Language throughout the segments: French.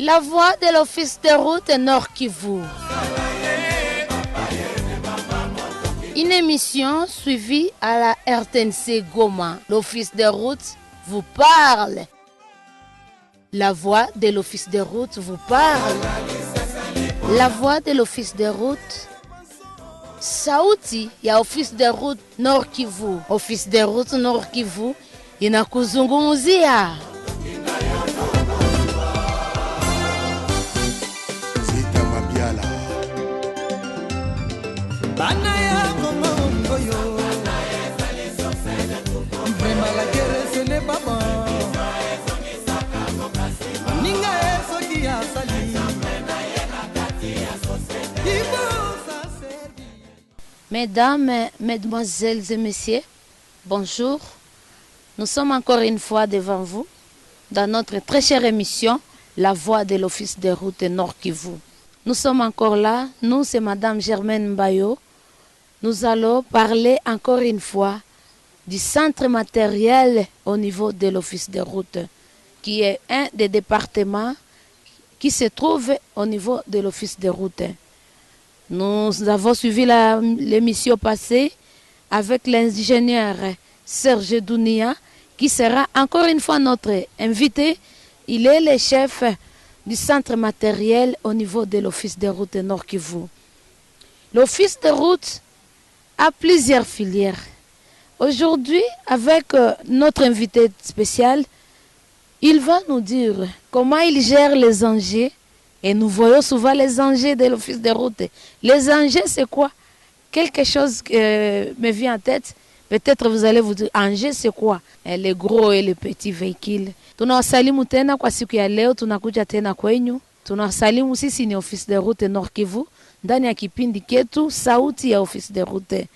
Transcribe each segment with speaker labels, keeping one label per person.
Speaker 1: La voix de l'Office de route Nord Kivu. Une émission suivie à la RTNC Goma. L'Office de route vous parle. La voix de l'Office de route vous parle. La voix de l'Office de route. Sauti ya Office de route Nord Kivu. Office de route Nord Kivu inakuzungumzia. Mesdames, mesdemoiselles et messieurs, bonjour. Nous sommes encore une fois devant vous dans notre très chère émission La Voix de l'Office de route Nord Kivu. Nous sommes encore là, nous c'est Madame Germaine Mbayo. Nous allons parler encore une fois du centre matériel au niveau de l'Office de route, qui est un des départements qui se trouve au niveau de l'Office de route. Nous avons suivi l'émission passée avec l'ingénieur Serge Dounia, qui sera encore une fois notre invité. Il est le chef du centre matériel au niveau de l'Office de route Nord Kivu. L'Office de route a plusieurs filières. Aujourd'hui, avec notre invité spécial, il va nous dire comment il gère les enjeux. Et nous voyons souvent les enjeux de l'Office de route. Les enjeux, c'est quoi? Quelque chose me vient en tête. Peut-être vous allez vous dire, enjeux, c'est quoi? Les gros et les petits véhicules. Tunawasalimu tena kwa siku ya leo, tunakuja tena kwenyu. Tunawasalimu, sisi ni Office de route Nord Kivu, ndani ya kipindi ketu sauti ya Office de route.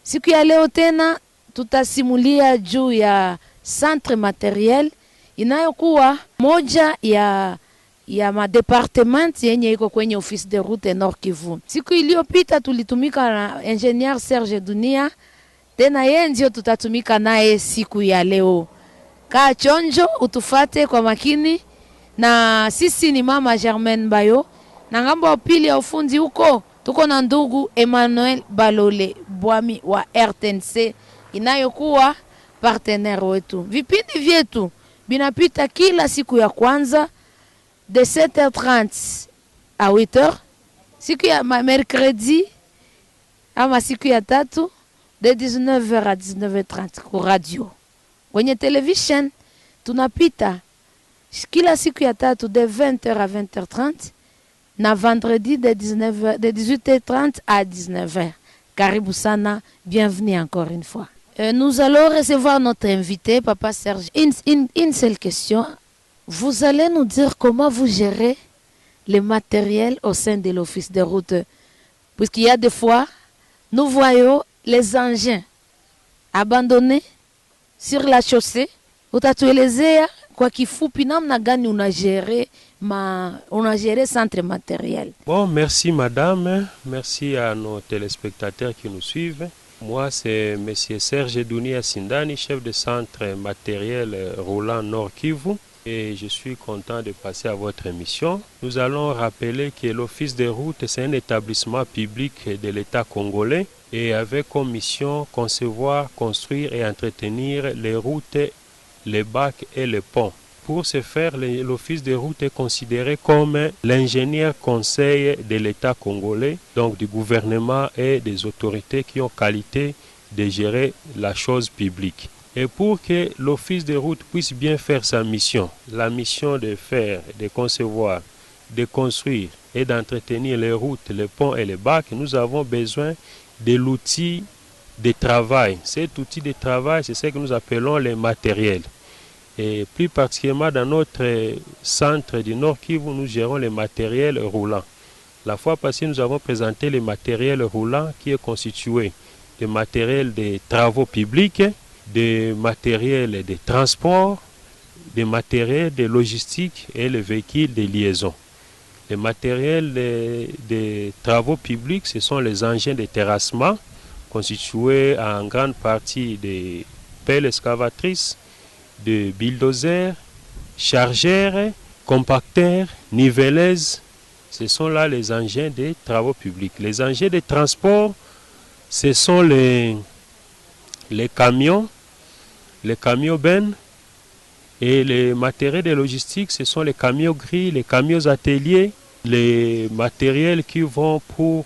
Speaker 1: Siku ya leo tena tutasimulia juu ya centre materiel inayokuwa moja ya madepartement yenye iko kwenye Office de route Nord Kivu. Siku iliyopita tulitumika na Engineer Serge Dunia, tena yeye ndio tutatumika naye siku ya leo. Kaa chonjo utufate kwa makini, na sisi ni Mama Germaine Bayo, na ngambo ya pili ya ufundi huko tuko na ndugu Emmanuel Balole Bwami wa RTNC inayokuwa partenaire wetu. Vipindi vyetu binapita kila siku ya kwanza de 7h30 à 8h, siku ya mercredi ama siku ya tatu de 19h à 19h30 ku radio. Kwenye television tunapita kila siku ya tatu de 20h à 20h30 na vendredi de 18h30 à 19h. Karibu sana, bienvenue encore une fois. Nous allons recevoir notre invité, Papa Serge. Une seule question. Vous allez nous dire comment vous gérez les matériels au sein de l'Office de route. Puisqu'il y a des fois, nous voyons les engins abandonnés sur la chaussée. Utatuelezea kwa kifupi namna gani una géré centre matériel.
Speaker 2: Bon, merci madame, merci à nos téléspectateurs qui nous suivent. Moi, c'est monsieur Serge Dounia Sindani, chef de centre matériel roulant Nord Kivu. Et je suis content de passer à votre émission. Nous allons rappeler que l'Office des routes, c'est un établissement public de l'État congolais et avec comme mission concevoir, construire et entretenir les routes, les bacs et les ponts. Pour ce faire, l'Office des routes est considéré comme l'ingénieur conseil de l'État congolais, donc du gouvernement et des autorités qui ont qualité de gérer la chose publique. Et pour que l'Office de route puisse bien faire sa mission, la mission de faire, de concevoir, de construire et d'entretenir les routes, les ponts et les bacs, nous avons besoin de l'outil de travail. Cet outil de travail, c'est ce que nous appelons les matériels. Et plus particulièrement dans notre centre du Nord Kivu, nous gérons les matériels roulants. La fois passée, nous avons présenté les matériels roulants qui est constitué de matériels de travaux publics, des matériels de transport, des matériels de logistique et les véhicules de liaison. Les matériels de travaux publics, ce sont les engins de terrassement constitués en grande partie de pelles excavatrices, de bulldozers, chargeurs compacteurs, niveleuses, ce sont là les engins des travaux publics. Les engins de transport, ce sont les camions, les camions bennes, et les matériels de logistique, ce sont les camions gris, les camions ateliers, les matériels qui vont pour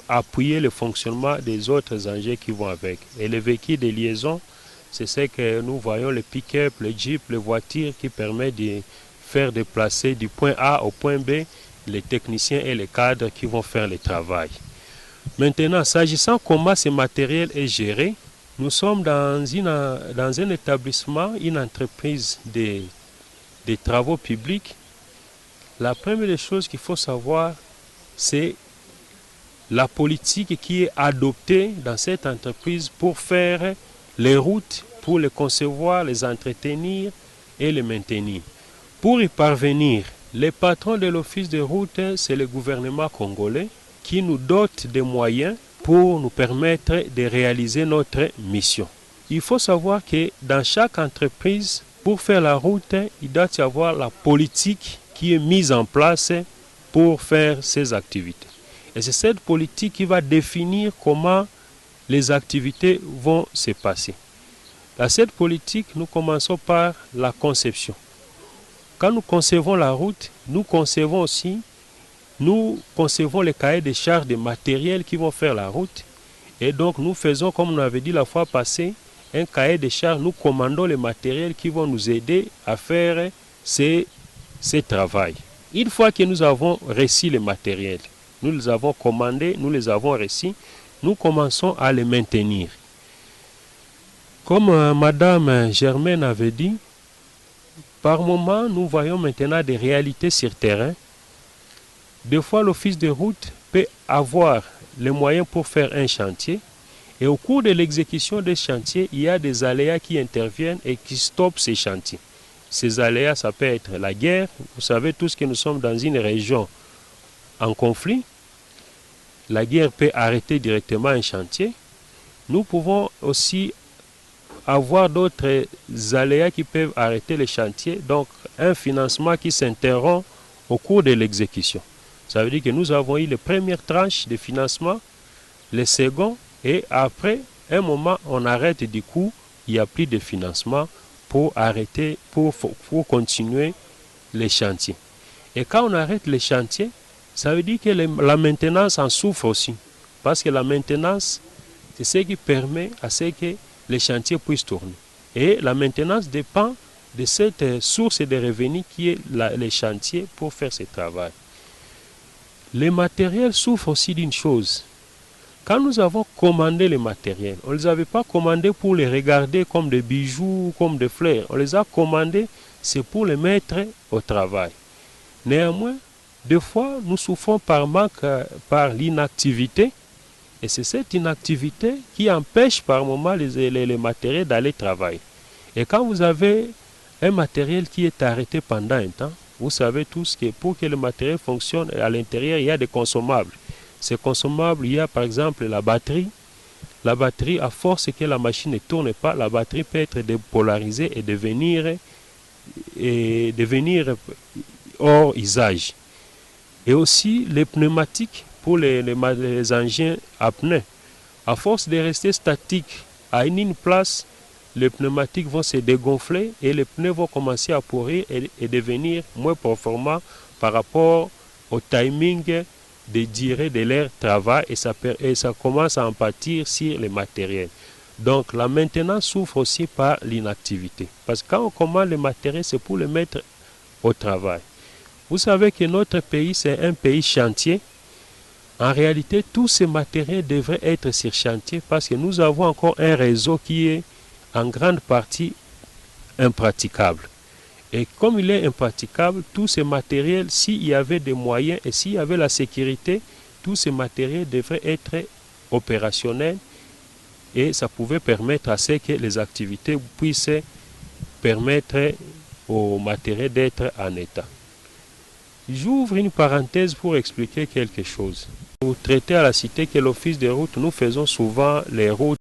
Speaker 2: appuyer le fonctionnement des autres engins qui vont avec. Et les véhicules de liaison, c'est ce que nous voyons, les pick-up, les jeeps, les voitures qui permettent de faire déplacer du point A au point B les techniciens et les cadres qui vont faire le travail. Maintenant, s'agissant comment ce matériel est géré, nous sommes dans un établissement, une entreprise de travaux publics. La première des choses qu'il faut savoir, c'est la politique qui est adoptée dans cette entreprise pour faire les routes, pour les concevoir, les entretenir et les maintenir. Pour y parvenir, les patrons de l'office de route, c'est le gouvernement congolais qui nous dote des moyens pour nous permettre de réaliser notre mission. Il faut savoir que dans chaque entreprise, pour faire la route, il doit y avoir la politique qui est mise en place pour faire ces activités. Et c'est cette politique qui va définir comment les activités vont se passer. Dans cette politique, nous commençons par la conception. Quand nous concevons la route, nous concevons les cahiers de charges des matériels qui vont faire la route. Et donc nous faisons, comme on avait dit la fois passée, un cahier de charges. Nous commandons les matériels qui vont nous aider à faire ces travaux. Une fois que nous avons reçu les matériels, nous les avons commandés, nous les avons reçus, nous commençons à les maintenir. Comme Madame Germaine avait dit, par moment, nous voyons maintenant des réalités sur terrain. Des fois, l'office de route peut avoir les moyens pour faire un chantier. Et au cours de l'exécution des chantiers, il y a des aléas qui interviennent et qui stoppent ces chantiers. Ces aléas, ça peut être la guerre. Vous savez tous que nous sommes dans une région en conflit. La guerre peut arrêter directement un chantier. Nous pouvons aussi avoir d'autres aléas qui peuvent arrêter les chantiers. Donc, un financement qui s'interrompt au cours de l'exécution. Ça veut dire que nous avons eu les premières tranches de financement, les seconds, et après un moment, on arrête du coup, il n'y a plus de financement pour arrêter, pour continuer les chantiers. Et quand on arrête les chantiers, ça veut dire que la maintenance en souffre aussi. Parce que la maintenance, c'est ce qui permet à ce que les chantiers puissent tourner. Et la maintenance dépend de cette source de revenus qui est les chantiers pour faire ce travail. Les matériels souffrent aussi d'une chose. Quand nous avons commandé les matériels, on ne les avait pas commandés pour les regarder comme des bijoux, comme des fleurs. On les a commandés, c'est pour les mettre au travail. Néanmoins, des fois, nous souffrons par manque, par l'inactivité. Et c'est cette inactivité qui empêche par moment les matériels d'aller travailler. Et quand vous avez un matériel qui est arrêté pendant un temps, vous savez tous que pour que le matériel fonctionne, à l'intérieur, il y a des consommables. Ces consommables, il y a par exemple la batterie. La batterie, à force que la machine ne tourne pas, la batterie peut être dépolarisée et devenir hors usage. Et aussi les pneumatiques pour les engins à pneus. À force de rester statiques à une place, les pneumatiques vont se dégonfler et les pneus vont commencer à pourrir et devenir moins performants par rapport au timing de durée de leur travail et ça commence à en pâtir sur les matériels. Donc la maintenance souffre aussi par l'inactivité. Parce que quand on commande les matériels, c'est pour les mettre au travail. Vous savez que notre pays, c'est un pays chantier. En réalité, tous ces matériels devraient être sur chantier parce que nous avons encore un réseau qui est en grande partie impraticable. Et comme il est impraticable, tous ces matériels, s'il y avait des moyens et s'il y avait la sécurité, tous ces matériels devraient être opérationnels et ça pouvait permettre à ce que les activités puissent permettre au matériel d'être en état. J'ouvre une parenthèse pour expliquer quelque chose. Pour traiter à la cité que l'office des routes, nous faisons souvent les routes